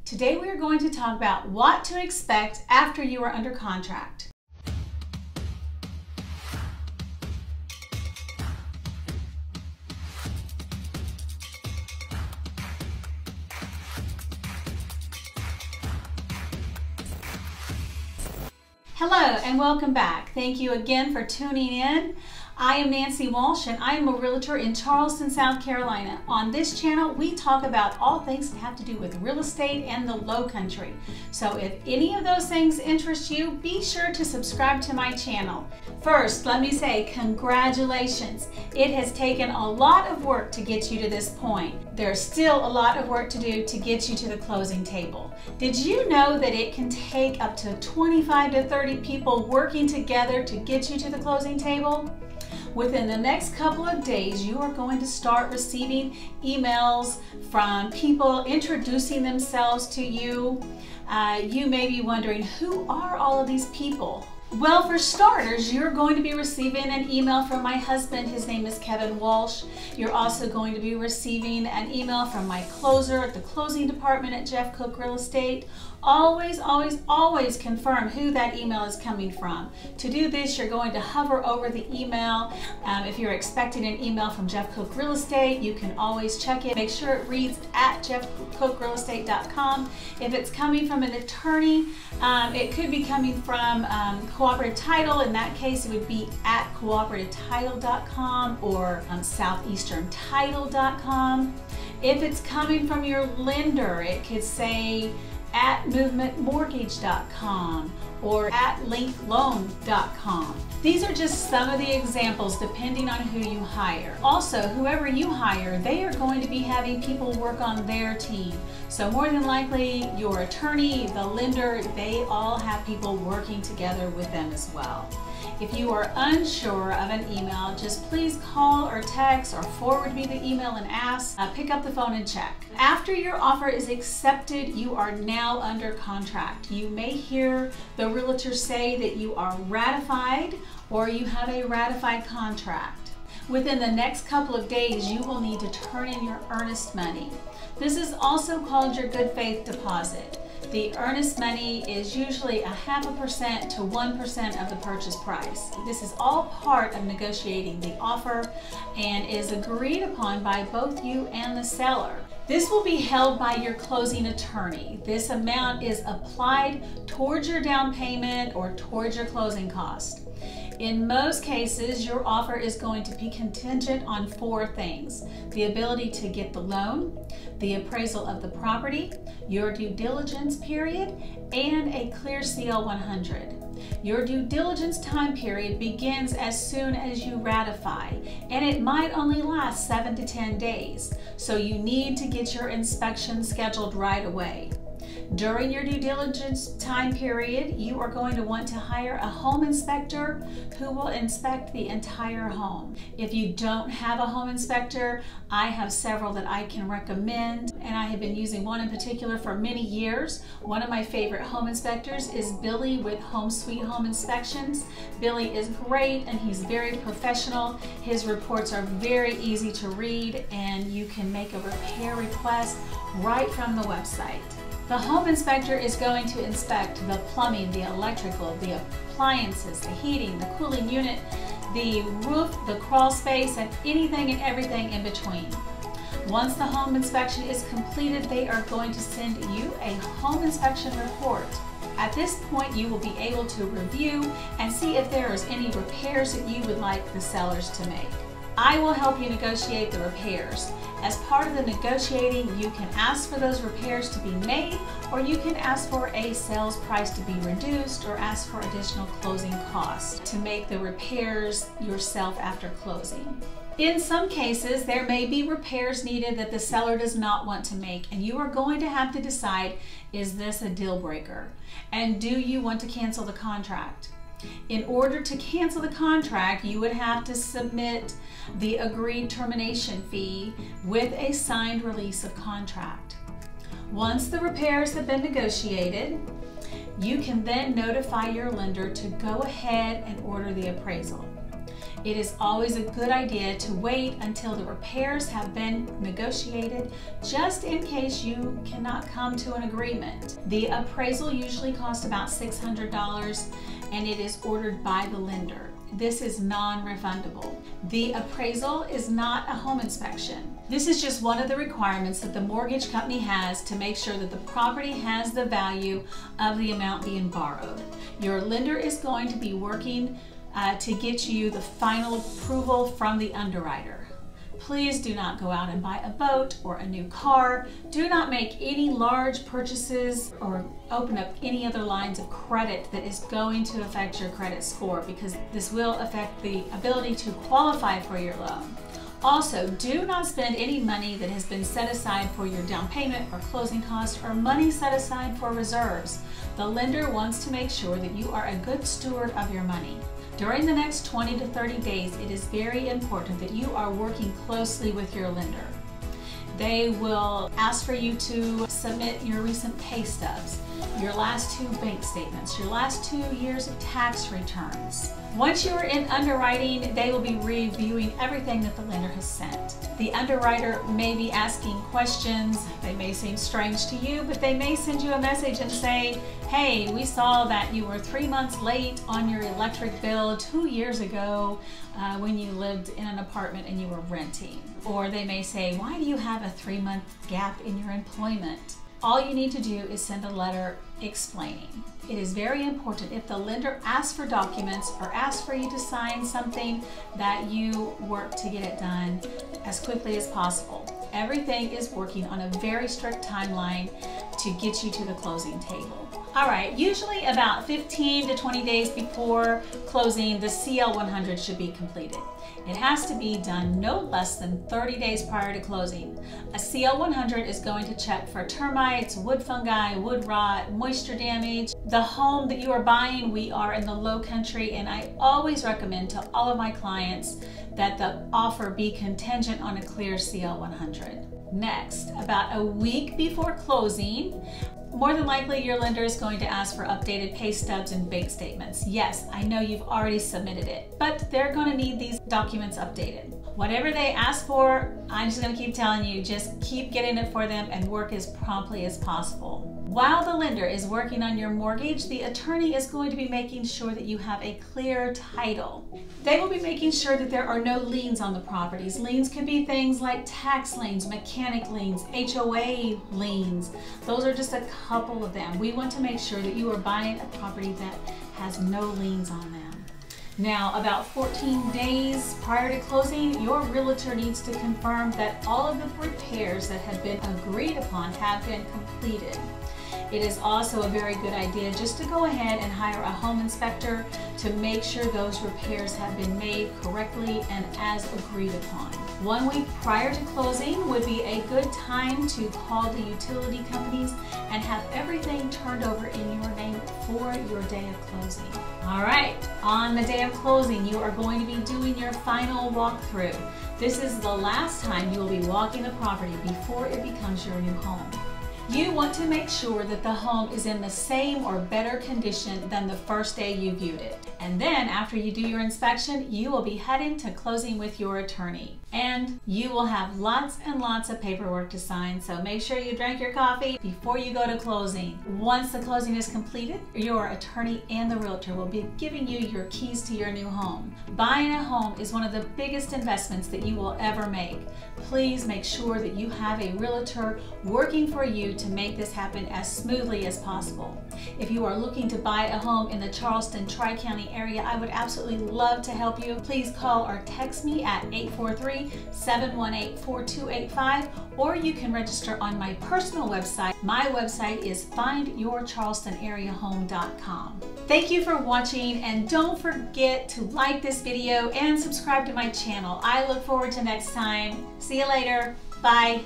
Today we are going to talk about what to expect after you are under contract. Hello and welcome back. Thank you again for tuning in. I am Nancy Walsh and I am a realtor in Charleston, South Carolina. On this channel, we talk about all things that have to do with real estate and the low country. So if any of those things interest you, be sure to subscribe to my channel. First, let me say congratulations. It has taken a lot of work to get you to this point. There's still a lot of work to do to get you to the closing table. Did you know that it can take up to 25 to 30 people working together to get you to the closing table? Within the next couple of days, you are going to start receiving emails from people introducing themselves to you. You may be wondering, who are all of these people? Well, for starters, you're going to be receiving an email from my husband. His name is Kevin Walsh. You're also going to be receiving an email from my closer at the closing department at Jeff Cook Real Estate. Always, always, always confirm who that email is coming from. To do this, you're going to hover over the email. If you're expecting an email from Jeff Cook Real Estate, you can always check it. Make sure it reads at jeffcookrealestate.com. If it's coming from an attorney, it could be coming from Cooperative Title. In that case, it would be at cooperativetititle.com or southeasterntitle.com. If it's coming from your lender, it could say at movementmortgage.com or at linkloan.com. These are just some of the examples depending on who you hire. Also, whoever you hire, they are going to be having people work on their team. So more than likely, your attorney, the lender, they all have people working together with them as well. If you are unsure of an email, just please call or text or forward me the email and ask. Pick up the phone and check. After your offer is accepted, you are now under contract. You may hear the realtor say that you are ratified or you have a ratified contract. Within the next couple of days, you will need to turn in your earnest money. This is also called your good faith deposit. The earnest money is usually 0.5% to 1% of the purchase price. This is all part of negotiating the offer and is agreed upon by both you and the seller. This will be held by your closing attorney. This amount is applied towards your down payment or towards your closing cost. In most cases, your offer is going to be contingent on 4 things: the ability to get the loan, the appraisal of the property, your due diligence period, and a clear CL 100. Your due diligence time period begins as soon as you ratify, and it might only last 7 to 10 days, so you need to get your inspection scheduled right away. During your due diligence time period, you are going to want to hire a home inspector who will inspect the entire home. If you don't have a home inspector, I have several that I can recommend, and I have been using one in particular for many years. One of my favorite home inspectors is Billy with Home Sweet Home Inspections. Billy is great and he's very professional. His reports are very easy to read and you can make a repair request right from the website. The home inspector is going to inspect the plumbing, the electrical, the appliances, the heating, the cooling unit, the roof, the crawl space, and anything and everything in between. Once the home inspection is completed, they are going to send you a home inspection report. At this point, you will be able to review and see if there is any repairs that you would like the sellers to make. I will help you negotiate the repairs. As part of the negotiating, you can ask for those repairs to be made, or you can ask for a sales price to be reduced, or ask for additional closing costs to make the repairs yourself after closing. In some cases, there may be repairs needed that the seller does not want to make, and you are going to have to decide, is this a deal breaker? And do you want to cancel the contract? In order to cancel the contract, you would have to submit the agreed termination fee with a signed release of contract. Once the repairs have been negotiated, you can then notify your lender to go ahead and order the appraisal. It is always a good idea to wait until the repairs have been negotiated, just in case you cannot come to an agreement. The appraisal usually costs about $600 and it is ordered by the lender. This is non-refundable. The appraisal is not a home inspection. This is just one of the requirements that the mortgage company has to make sure that the property has the value of the amount being borrowed. Your lender is going to be working to get you the final approval from the underwriter. Please do not go out and buy a boat or a new car. Do not make any large purchases or open up any other lines of credit that is going to affect your credit score, because this will affect the ability to qualify for your loan. Also, do not spend any money that has been set aside for your down payment or closing costs, or money set aside for reserves. The lender wants to make sure that you are a good steward of your money. During the next 20 to 30 days, it is very important that you are working closely with your lender. They will ask for you to submit your recent pay stubs, your last 2 bank statements, your last 2 years of tax returns. Once you are in underwriting, they will be reviewing everything that the lender has sent. The underwriter may be asking questions. They may seem strange to you, but they may send you a message and say, hey, we saw that you were 3 months late on your electric bill 2 years ago when you lived in an apartment and you were renting. Or they may say, why do you have a 3-month gap in your employment? All you need to do is send a letter explaining. It is very important, if the lender asks for documents or asks for you to sign something, that you work to get it done as quickly as possible. Everything is working on a very strict timeline to get you to the closing table. All right, usually about 15 to 20 days before closing, the CL100 should be completed. It has to be done no less than 30 days prior to closing. A CL100 is going to check for termites, wood fungi, wood rot, moisture damage. The home that you are buying, we are in the low country, and I always recommend to all of my clients that the offer be contingent on a clear CL100. Next, about a week before closing, more than likely your lender is going to ask for updated pay stubs and bank statements. Yes, I know you've already submitted it, but they're going to need these documents updated. Whatever they ask for, I'm just going to keep telling you, just keep getting it for them and work as promptly as possible. While the lender is working on your mortgage, the attorney is going to be making sure that you have a clear title. They will be making sure that there are no liens on the properties. Liens could be things like tax liens, mechanic liens, HOA liens. Those are just a couple of them. We want to make sure that you are buying a property that has no liens on them. Now, about 14 days prior to closing, your realtor needs to confirm that all of the repairs that have been agreed upon have been completed. It is also a very good idea just to go ahead and hire a home inspector to make sure those repairs have been made correctly and as agreed upon. 1 week prior to closing would be a good time to call the utility companies and have everything turned over in your name for your day of closing. All right, on the day of closing, you are going to be doing your final walkthrough. This is the last time you will be walking the property before it becomes your new home. You want to make sure that the home is in the same or better condition than the first day you viewed it. And then after you do your inspection, you will be heading to closing with your attorney. And you will have lots and lots of paperwork to sign, so make sure you drink your coffee before you go to closing. Once the closing is completed, your attorney and the realtor will be giving you your keys to your new home. Buying a home is one of the biggest investments that you will ever make. Please make sure that you have a realtor working for you to make this happen as smoothly as possible. If you are looking to buy a home in the Charleston, Tri-County area, I would absolutely love to help you. Please call or text me at 843-718-4285, or you can register on my personal website. My website is findyourcharlestonareahome.com. Thank you for watching, and don't forget to like this video and subscribe to my channel. I look forward to next time. See you later. Bye.